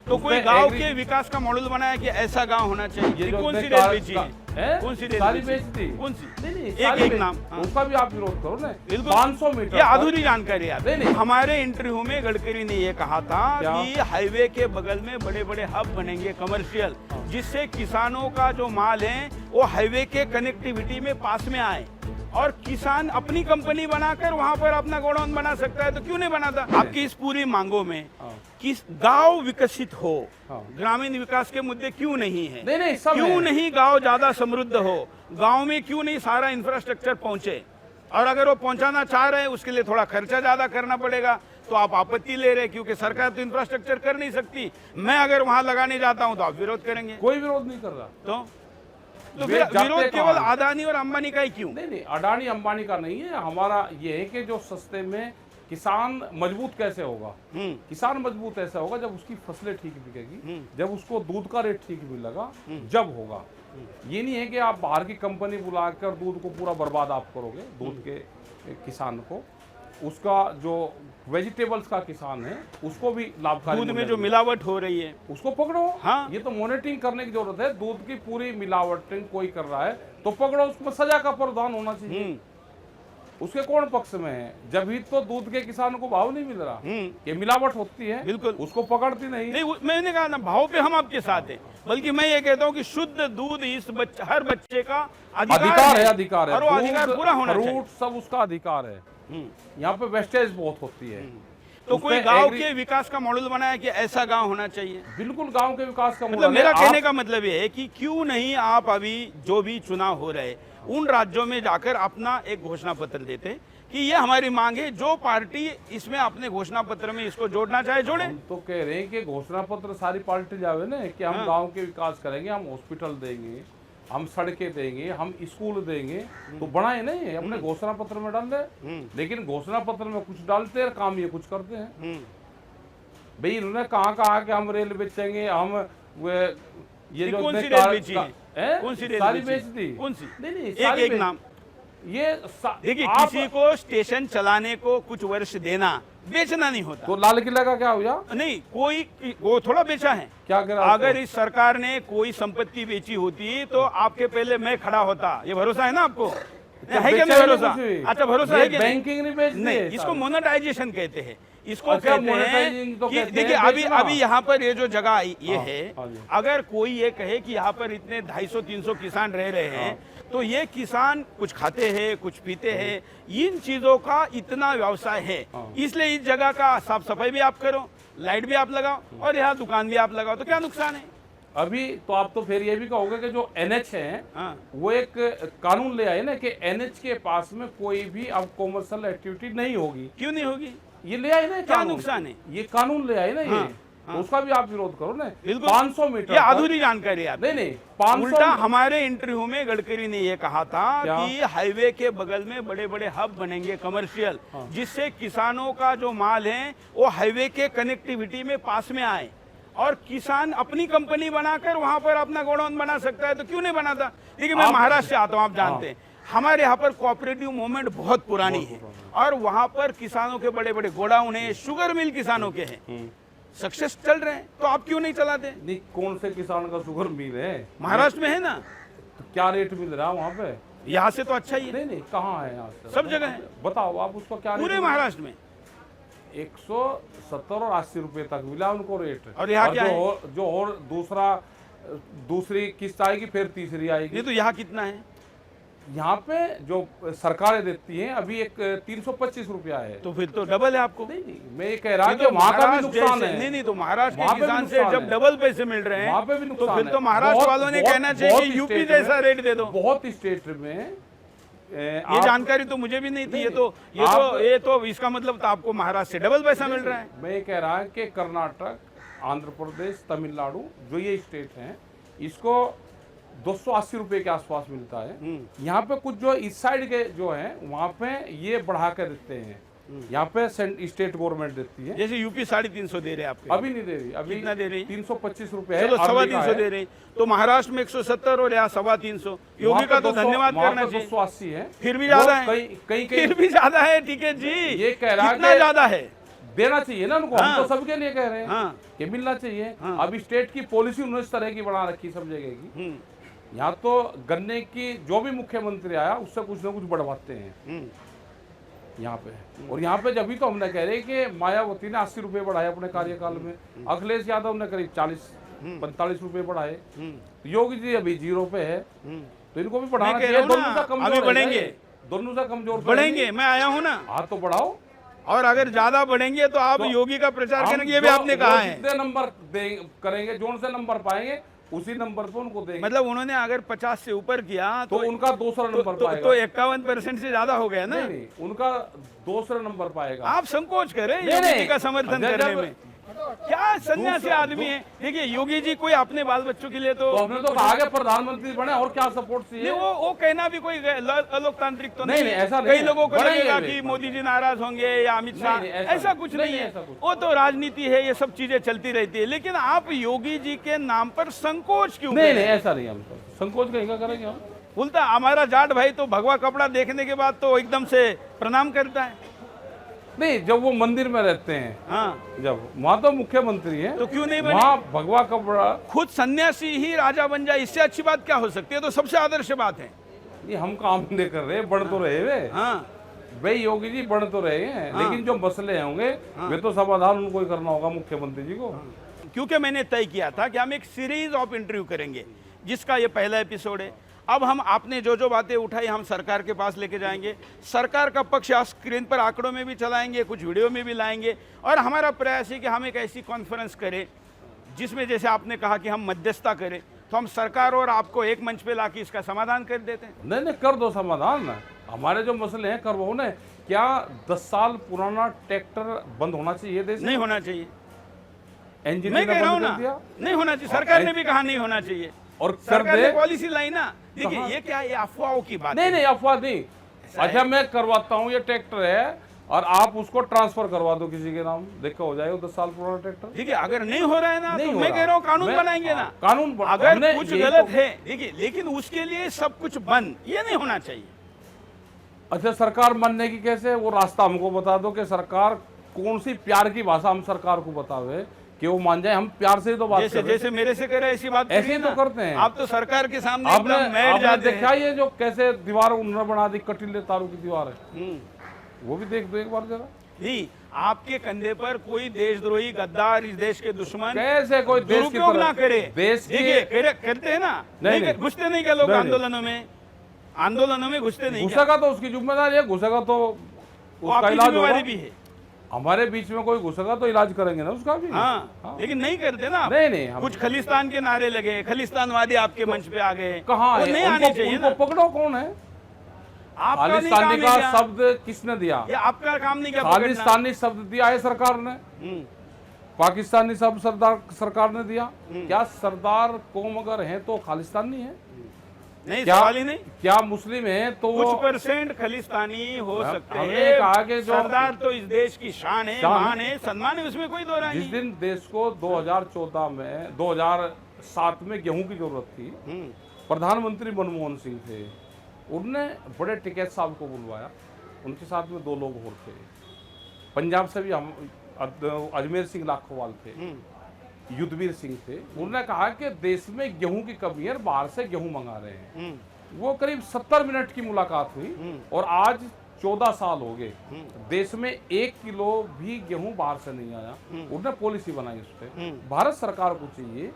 तो कोई गांव के विकास का मॉडल बनाया कि ऐसा गांव होना चाहिए। कौन सी रेल बेची है? कौन सी रेल सारी बेचती? कौन सी? एक एक नाम, उसका भी आप विरोध करो ना। बिल्कुल 500 मीटर ये अधूरी जानकारी है। नहीं। हमारे इंटरव्यू में गडकरी ने ये कहा था कि हाईवे के बगल में बड़े बड़े हब बनेंगे कमर्शियल, जिससे किसानों का जो माल है वो हाईवे के कनेक्टिविटी में पास में आए और किसान अपनी कंपनी बनाकर वहां पर अपना गोडाउन बना सकता है। तो क्यों नहीं बनाता? आपकी इस पूरी मांगों में किस गांव विकसित हो, ग्रामीण विकास के मुद्दे क्यों नहीं है? नहीं क्यों नहीं गांव ज्यादा समृद्ध हो? गांव में क्यों नहीं सारा इंफ्रास्ट्रक्चर पहुंचे? और अगर वो पहुंचाना चाह रहे हैं उसके लिए थोड़ा खर्चा ज्यादा करना पड़ेगा, तो आप आपत्ति ले रहे हैं क्योंकि सरकार तो इंफ्रास्ट्रक्चर कर नहीं सकती। मैं अगर वहां लगाने जाता हूं तो आप विरोध करेंगे। कोई विरोध नहीं कर रहा। तो फिर विरोध केवल अडानी और अंबानी का ही क्यों? नहीं, अडानी अंबानी का नहीं है। हमारा ये है कि जो सस्ते में किसान मजबूत कैसे होगा? किसान मजबूत ऐसा होगा जब उसकी फसलें ठीक बिकेगी, जब उसको दूध का रेट ठीक मिलेगा, जब होगा। ये नहीं है कि आप बाहर की कंपनी बुलाकर दूध को पूरा बर्बाद आप करोगे। दूध के किसान को, उसका जो वेजिटेबल्स का किसान है उसको भी लाभकारी, दूध में जो मिलावट हो रही है उसको पकड़ो। हाँ, ये तो मॉनिटरिंग करने की जरूरत है। दूध की पूरी मिलावटिंग कोई कर रहा है तो पकड़ो, उसमें सजा का प्रावधान होना चाहिए। उसके कौन पक्ष में है? जब ही तो दूध के किसानों को भाव नहीं मिल रहा, ये मिलावट होती है, बिल्कुल उसको पकड़ती नहीं। मैंने कहा ना, भाव पे हम आपके साथ हैं, बल्कि मैं ये कहता हूँ कि शुद्ध दूध इस हर बच्चे का अधिकार है और वो अधिकार पूरा होना चाहिए। फ्रूट सब उसका अधिकार है। यहाँ पे वेस्टेज बहुत होती है। तो कोई गांव के विकास का मॉडल बनाया कि ऐसा गांव होना चाहिए। बिल्कुल गांव के विकास का मतलब मेरा कहने का मतलब ये है कि क्यों नहीं आप अभी जो भी चुनाव हो रहे उन राज्यों में जाकर अपना एक घोषणा पत्र देते कि ये हमारी मांग है, जो पार्टी इसमें अपने घोषणा पत्र में इसको जोड़ना चाहे जोड़े। हम तो कह रहे हैं कि घोषणा पत्र सारी पार्टी जावे ना कि हम गांव के विकास करेंगे, हम हॉस्पिटल देंगे, हम सड़कें देंगे, हम स्कूल देंगे, तो बनाए नहीं अपने घोषणा पत्र में डाल दे। लेकिन घोषणा पत्र में कुछ डालते हैं, काम ये कुछ करते हैं। भाई इन्होंने कहा कि हम रेल बेचेंगे, हम ये जो कौन सी रेल बेची है? कौन सी रेल सारी बेच दी? कौन सी? नहीं एक नाम। ये देखिए, किसी को स्टेशन चलाने को कुछ वर्ष देना बेचना नहीं होता। तो लाल किला का क्या हुआ? नहीं, कोई वो थोड़ा बेचा है। क्या करा? अगर इस सरकार ने कोई संपत्ति बेची होती तो आपके पहले मैं खड़ा होता। ये भरोसा है ना आपको? है क्या नहीं भरोसा? अच्छा, भरोसा है कि बैंकिंग नहीं बेच नहीं? इसको मोनेटाइजेशन कहते हैं। इसको अच्छा, कहते हैं कि देखिए अभी यहाँ पर ये जो जगह ये है, अगर कोई ये कहे कि यहाँ पर इतने 250-300 किसान रह रहे हैं, तो ये किसान कुछ खाते हैं, कुछ पीते हैं, इन चीजों का इतना व्यवसाय है, इसलिए इस जगह का साफ सफाई भी आप करो, लाइट भी आप लगाओ और यहाँ दुकान भी आप लगाओ, तो क्या नुकसान है? अभी तो आप तो फिर ये भी कहोगे कि जो एनएच है वो एक कानून ले आए ना कि एनएच के पास में कोई भी अब कॉमर्शियल एक्टिविटी नहीं होगी। क्यों नहीं होगी? ये ले आए ना, क्या नुकसान है? ये कानून ले आए ना ये, तो उसका भी आप विरोध करो ना। 500 मीटर ये अधूरी जानकारी है। नहीं 500 उल्टा हमारे इंटरव्यू में गडकरी ने ये कहा था कि हाईवे के बगल में बड़े बड़े हब बनेंगे कमर्शियल, जिससे किसानों का जो माल है वो हाईवे के कनेक्टिविटी में पास में आए और किसान अपनी कंपनी बनाकर वहां पर अपना गोडाउन बना सकता है। तो क्यों नहीं बनाता? देखिए, मैं महाराष्ट्र से आता हूं, आप जानते हैं हमारे यहाँ पर कोऑपरेटिव मूवमेंट बहुत पुरानी है और वहां पर किसानों के बड़े बड़े गोडाउन है, शुगर मिल किसानों के हैं, सक्सेस चल रहे हैं। तो आप क्यों नहीं चलाते? नहीं, कौन से किसान का शुगर मिल है? महाराष्ट्र में है ना। तो क्या रेट मिल रहा है वहाँ पे? यहाँ से तो अच्छा ही है। नहीं कहाँ है? यहाँ से सब जगह है। बताओ आप उसको क्या? पूरे महाराष्ट्र में 170 और 80 रुपए तक मिला उनको रेट। और यहाँ क्या है? जो और दूसरी किस्त आएगी, फिर तीसरी आएगी। नहीं तो यहाँ कितना है? यहाँ पे जो सरकारें देती हैं अभी एक 325 रुपया है। तो फिर तो डबल है आपको। नहीं मैं ये कह रहा हूँ कि वहाँ का भी नुकसान है। नहीं तो महाराष्ट्र के किसान से जब डबल पैसे मिल रहे हैं, वहाँ पे भी नुकसान तो फिर तो महाराष्ट्र वालों ने कहना चाहिए कि यूपी जैसा रेट दे दो। बहुत स्टेट में ये जानकारी तो मुझे भी नहीं थी। ये तो इसका मतलब तो आपको महाराष्ट्र से डबल पैसा मिल रहा है। मैं ये कह रहा हूँ कि कर्नाटक, आंध्र प्रदेश, तमिलनाडु जो ये स्टेट हैं, इसको 280 रुपए के आसपास मिलता है। यहाँ पे कुछ जो इस साइड के जो हैं वहाँ पे ये बढ़ा कर देते हैं। यहाँ पे स्टेट गवर्नमेंट देती है। जैसे यूपी 350 दे रहे हैं आपके। अभी नहीं दे रही, अभी कितना दे रही? 325 रुपए है। चलो 350 दे रही, तो महाराष्ट्र में 170 और यहाँ 350। योगी का तो धन्यवाद करना चाहिए। 280 है, फिर भी ज्यादा है। कहीं फिर भी ज्यादा है। ठीक है जी, ये कह रहा है ज्यादा है। देना चाहिए ना उनको। हाँ। हम तो सबके लिए कह रहे हैं हाँ। कि मिलना चाहिए। हाँ। अभी स्टेट की पॉलिसी उन्होंने इस तरह की बना रखी सब जगह की। यहाँ तो गन्ने की जो भी मुख्यमंत्री आया उससे कुछ ना कुछ बढ़वाते हैं यहाँ पे। और यहाँ पे जब भी तो हमने कह रहे हैं कि मायावती ने 80 रुपए बढ़ाए अपने कार्यकाल में, अखिलेश यादव ने करीब 40-45 रुपए बढ़ाए, योगी जी अभी 0 पे है, तो इनको भी बढ़ाना चाहिए। दोनों से कमजोर अभी बढ़ेंगे, दोनों से कमजोर बढ़ेंगे। मैं आया हूँ ना, हाँ तो बढ़ाओ। और अगर ज्यादा बढ़ेंगे तो आप योगी का प्रचार करेंगे, ये भी आपने कहा है। जितने नंबर करेंगे, जोन से नंबर पाएंगे उसी नंबर पे उनको देंगे। मतलब उन्होंने अगर 50 से ऊपर किया तो उनका दूसरा नंबर पाएगा। तो 51% से ज्यादा हो गया ना। नहीं, उनका दूसरा नंबर पाएगा। आप संकोच करें योगी जी का समर्थन करने में। क्या सन्यासी आदमी है। देखिए योगी जी कोई अपने बाल बच्चों के लिए तो हमने तो कहा कि प्रधानमंत्री बने, और क्या सपोर्ट चाहिए। वो कहना भी कोई अलोकतांत्रिक तो नहीं, ऐसा नहीं कई लोगों को बढ़ेंगे लगेगा वे। कि मोदी जी नाराज होंगे या अमित शाह, नहीं, ऐसा कुछ नहीं है। वो तो राजनीति है, ये सब चीजें चलती रहती है। लेकिन आप योगी जी के नाम पर संकोच क्यों? नहीं, ऐसा नहीं, हम तो संकोच कहीं का करेंगे हम। बोलता हमारा जाट भाई तो भगवा कपड़ा देखने के बाद तो एकदम से प्रणाम करता है। नहीं, जब वो मंदिर में रहते हैं, हाँ, जब वहाँ तो मुख्यमंत्री है, तो क्यों नहीं बने? वहाँ भगवा कपड़ा। खुद सन्यासी ही राजा बन जाए, इससे अच्छी बात क्या हो सकती है? तो सबसे आदर्श बात है। ये हम काम नहीं कर रहे, बढ़ तो रहे वे। हाँ, भाई योगी जी बढ़ तो रहे हैं, लेकिन जो मसले होंगे वे तो समाधान उनको ही करना होगा, मुख्यमंत्री जी को। क्योंकि मैंने तय किया था कि हम एक सीरीज ऑफ इंटरव्यू करेंगे, जिसका ये पहला एपिसोड है। अब हम आपने जो जो बातें उठाई हम सरकार के पास लेके जाएंगे, सरकार का पक्ष आप स्क्रीन पर आंकड़ों में भी चलाएंगे, कुछ वीडियो में भी लाएंगे, और हमारा प्रयास है कि हम एक ऐसी कॉन्फ्रेंस करें जिसमें जैसे आपने कहा कि हम मध्यस्थता करें, तो हम सरकार और आपको एक मंच पे लाके इसका समाधान कर देते हैं। नहीं, कर दो समाधान। हमारे जो मसले हैं करवाओ ना। क्या 10 साल पुराना ट्रैक्टर बंद होना चाहिए देश में? नहीं होना चाहिए। इंजीनियर मैं कह रहा हूँ ना, नहीं होना चाहिए। सरकार ने भी कहा नहीं होना चाहिए, और कर सरकार ने दे। पॉलिसी लाई ना। देखिए ये क्या, ये अफवाहों की बात है। नहीं, अफवाह नहीं। अच्छा, मैं करवाता हूँ, ये ट्रैक्टर है और आप उसको ट्रांसफर करवा दो किसी के नाम, देखो हो जाएगा 10 साल पुराना ट्रैक्टर। देखिए अगर नहीं हो रहा है ना, नहीं तो हो मैं रहा। कह रहा हूँ कानून मैं- बनाएंगे ना। कानून अगर कुछ गलत है, देखिए, लेकिन उसके लिए सब कुछ बंद, ये नहीं होना चाहिए। अच्छा, सरकार मानने की कैसे, वो रास्ता हमको बता दो कि सरकार कौन सी प्यार की भाषा हम सरकार को बतावे कि वो मान जाए। हम प्यार से ही तो बात जैसे कर रहे हैं। जैसे मेरे से करे ऐसी बात ऐसे ही करिए तो ना। करते हैं। आप तो सरकार के सामने आपने एकदम मैट जाते देखा ये जो कैसे दीवार उन्होंने बना दी, कटीले तारों की दीवार है, हैं। वो भी देख दो एक बार जरा। जी, आपके कंधे पर कोई देशद्रोही गद्दार, इस देश के दुश्मन कैसे कोई देश की दुरुपयोग ना तरफ करे। देश की देखिए करते हैं ना, नहीं। घुसते नहीं क्या लोग नहीं। आंदोलनों में घुसते नहीं क्या? घुसेगा तो उसकी जिम्मेदारी है, घुसेगा तो वो उसका आपकी इलाज जिम्मेवारी होगा। भी है। हमारे बीच में कोई घुसेगा तो इलाज करेंगे ना उसका भी। हाँ, लेकिन नहीं करते ना आप। नहीं, हम कुछ खलिस्तान के नारे लगे, खलिस्तानवादी आपके मंच पे आ गए। कहाँ वो है? नहीं आने चाहिए उनको ना। पकड़ो, कौन है? आपका नहीं काम खालिस्तानी है का क्या? शब्द किसने दिया? ये आपका काम नहीं क्या पकड़ना? खालिस्तानी शब्द दिया है सरकार ने, पाकिस्तानी शब्द सरकार ने दिया। क्या सरदार कौम अगर है तो खालिस्तानी है? नहीं, क्या सवाल ही नहीं। क्या मुस्लिम है तो वो कुछ परसेंट खलिस्तानी हो सकते हमने हैं। कहा कि जो सरदार तो इस देश की शान है, मान है, सम्मान है, उसमें कोई दो राय जिस नहीं। दिन देश को 2007 में गेहूं की जरूरत थी, प्रधानमंत्री मनमोहन सिंह थे, उनने बड़े टिकैत साहब को बुलवाया, उनके साथ में 2 लोग और थे। पंजाब से भी हम अजमेर सिंह लाखोवाल थे, युद्धवीर सिंह थे। उन्होंने कहा कि देश में गेहूं की कमी है, बाहर से गेहूं मंगा रहे हैं। वो करीब 70 मिनट की मुलाकात हुई और आज 14 साल हो गए, देश में 1 किलो भी गेहूं बाहर से नहीं आया। उन्होंने पॉलिसी बनाई उस पर। भारत सरकार को चाहिए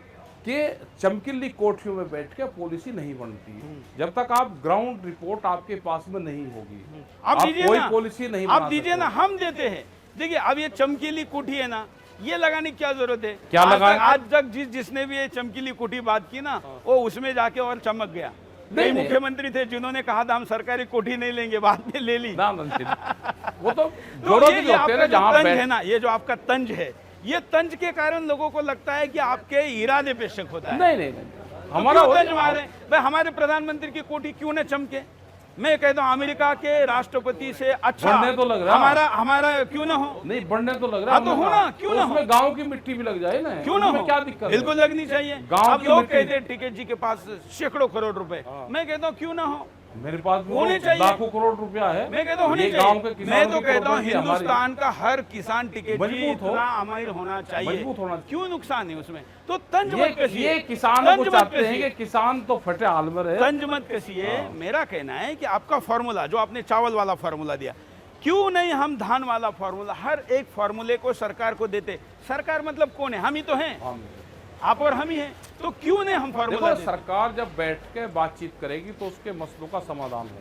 कि चमकीली कोठरियों में बैठ के पॉलिसी नहीं बनती जब तक आप ग्राउंड रिपोर्ट आपके पास में नहीं होगी, आप दीजिए कोई ना, पॉलिसी नहीं आप बना दीजिए ना, हम देते हैं। देखिए अब ये चमकीली कोठी है ना, ये लगाने की क्या जरूरत है? क्या लगाए? आज तक जिसने भी ये चमकीली कोठी बात की ना, वो उसमें जाके और चमक गया। कई नहीं। मुख्यमंत्री थे जिन्होंने कहा था हम सरकारी कोठी नहीं लेंगे, बाद में ले ली। ना, वो तो तो जोड़ों ये की जो होते हैं आपका ना, जो जहाँ तंज बैठ- है ना, ये जो आपका तंज है, ये तंज के कारण लोगों को लगता है कि आपके इरादे पे शक होता है। नहीं, तो हमारा क्यों तंज मारे? भाई हमारे प्रधानमंत्री की कोठी क्यों न चमके? मैं कहता हूँ अमेरिका के राष्ट्रपति से अच्छा बढ़ने तो लग रहा है। हमारा क्यों ना हो? नहीं, बढ़ने तो लग रहा हाँ, तो हो ना, क्यों ना हो? उसमें गांव की मिट्टी भी लग जाए ना, क्यों ना उसमें हो? क्या दिक्कत है? बिल्कुल लगनी चाहिए। गांव अब की लोग मिट्टी- कहते हैं टिकैत जी के पास सैकड़ों करोड़ रुपए, मैं कहता हूँ क्यों ना हो? मेरे पास भी होने चाहिए। लाखों करोड़ रुपया है। मैं कहता हूँ होने ये गांव के चाहिए। किसानों मैं तो की कहता हूँ प्रॉपर्टी हमारी। हिंदुस्तान का हर किसान टिकट मजबूत हो। इतना अमीर होना चाहिए। मजबूत होना चाहिए। क्यों नुकसान है उसमें? तो तंज मत कसिए। ये किसानों को तंज मत चाहते हैं कसिए। कि किसान तो फटे हाल में रहे। तंज मत कसिए। मेरा कहना है कि आपका फॉर्मूला जो आपने चावल वाला फॉर्मूला दिया, क्यों नहीं हम धान वाला फॉर्मूला हर एक फॉर्मूले को सरकार को देते? सरकार मतलब कौन है? हम ही तो हैं, आप और हम ही हैं। तो क्यों नहीं हम फॉर्मूला देखो, देते? सरकार जब बैठ के बातचीत करेगी तो उसके मसलों का समाधान होगा।